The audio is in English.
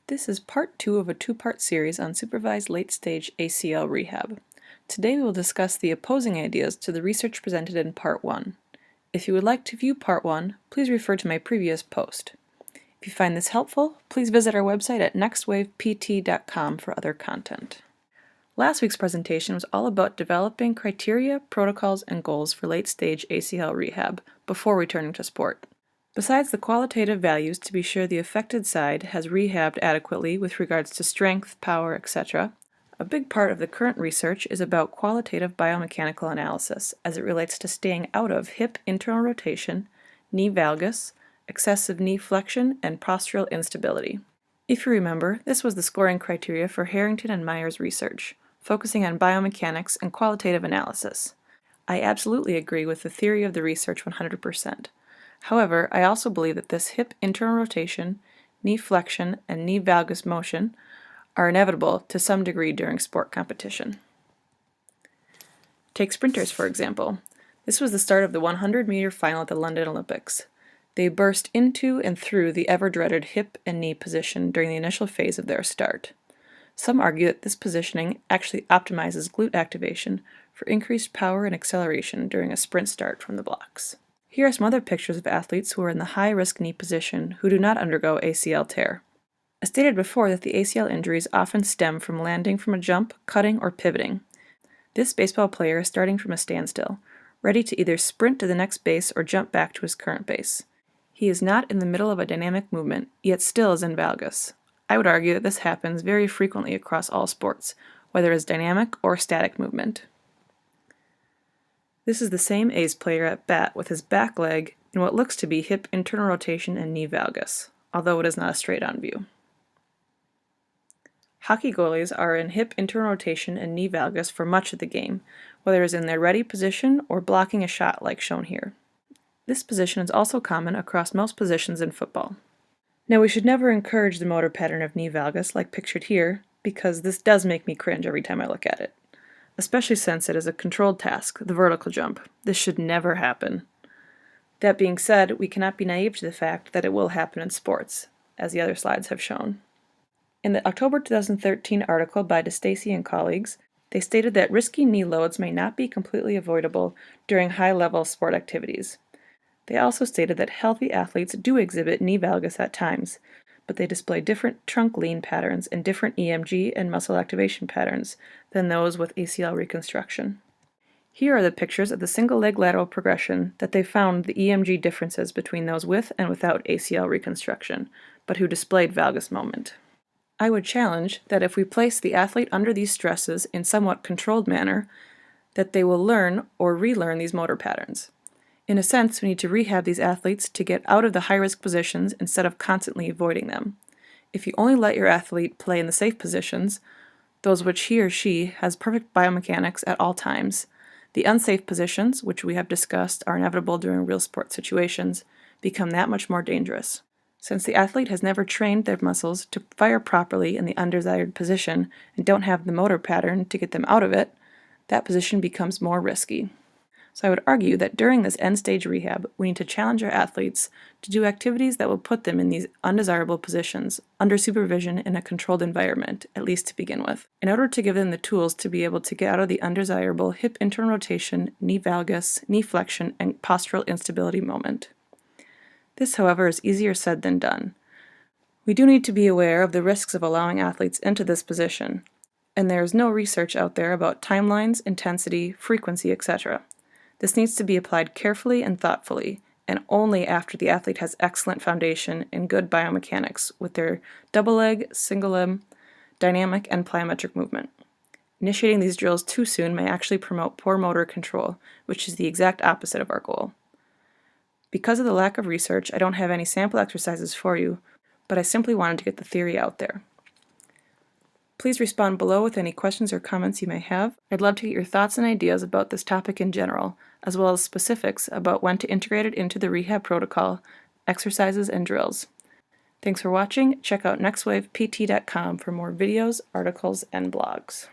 This is part 2 of a two-part series on supervised late-stage ACL rehab. Today we will discuss the opposing ideas to the research presented in part 1. If you would like to view part 1, please refer to my previous post. If you find this helpful, please visit our website at nextwavept.com for other content. Last week's presentation was all about developing criteria, protocols, and goals for late-stage ACL rehab before returning to sport. Besides the qualitative values to be sure the affected side has rehabbed adequately with regards to strength, power, etc., a big part of the current research is about qualitative biomechanical analysis as it relates to staying out of hip internal rotation, knee valgus, excessive knee flexion, and postural instability. If you remember, this was the scoring criteria for Harrington and Meyer's research, focusing on biomechanics and qualitative analysis. I absolutely agree with the theory of the research 100%. However, I also believe that this hip internal rotation, knee flexion, and knee valgus motion are inevitable to some degree during sport competition. Take sprinters, for example. This was the start of the 100-meter final at the London Olympics. They burst into and through the ever-dreaded hip and knee position during the initial phase of their start. Some argue that this positioning actually optimizes glute activation for increased power and acceleration during a sprint start from the blocks. Here are some other pictures of athletes who are in the high-risk knee position who do not undergo ACL tear. I stated before that the ACL injuries often stem from landing from a jump, cutting, or pivoting. This baseball player is starting from a standstill, ready to either sprint to the next base or jump back to his current base. He is not in the middle of a dynamic movement, yet still is in valgus. I would argue that this happens very frequently across all sports, whether as dynamic or static movement. This is the same A's player at bat with his back leg in what looks to be hip internal rotation and knee valgus, although it is not a straight-on view. Hockey goalies are in hip internal rotation and knee valgus for much of the game, whether it is in their ready position or blocking a shot like shown here. This position is also common across most positions in football. Now we should never encourage the motor pattern of knee valgus like pictured here, because this does make me cringe every time I look at it. Especially since it is a controlled task, the vertical jump. This should never happen. That being said, we cannot be naive to the fact that it will happen in sports, as the other slides have shown. In the October 2013 article by DeStacy and colleagues, they stated that risky knee loads may not be completely avoidable during high-level sport activities. They also stated that healthy athletes do exhibit knee valgus at times, but they display different trunk lean patterns and different EMG and muscle activation patterns than those with ACL reconstruction. Here are the pictures of the single-leg lateral progression that they found the EMG differences between those with and without ACL reconstruction, but who displayed valgus moment. I would challenge that if we place the athlete under these stresses in somewhat controlled manner, that they will learn or relearn these motor patterns. In a sense, we need to rehab these athletes to get out of the high-risk positions instead of constantly avoiding them. If you only let your athlete play in the safe positions, those which he or she has perfect biomechanics at all times, the unsafe positions, which we have discussed are inevitable during real sport situations, become that much more dangerous. Since the athlete has never trained their muscles to fire properly in the undesired position and don't have the motor pattern to get them out of it, that position becomes more risky. So I would argue that during this end-stage rehab, we need to challenge our athletes to do activities that will put them in these undesirable positions under supervision in a controlled environment, at least to begin with, in order to give them the tools to be able to get out of the undesirable hip internal rotation, knee valgus, knee flexion, and postural instability moment. This, however, is easier said than done. We do need to be aware of the risks of allowing athletes into this position, and there is no research out there about timelines, intensity, frequency, etc. This needs to be applied carefully and thoughtfully, and only after the athlete has excellent foundation and good biomechanics with their double leg, single limb, dynamic, and plyometric movement. Initiating these drills too soon may actually promote poor motor control, which is the exact opposite of our goal. Because of the lack of research, I don't have any sample exercises for you, but I simply wanted to get the theory out there. Please respond below with any questions or comments you may have. I'd love to get your thoughts and ideas about this topic in general, as well as specifics about when to integrate it into the rehab protocol, exercises, and drills. Thanks for watching. Check out nextwavept.com for more videos, articles, and blogs.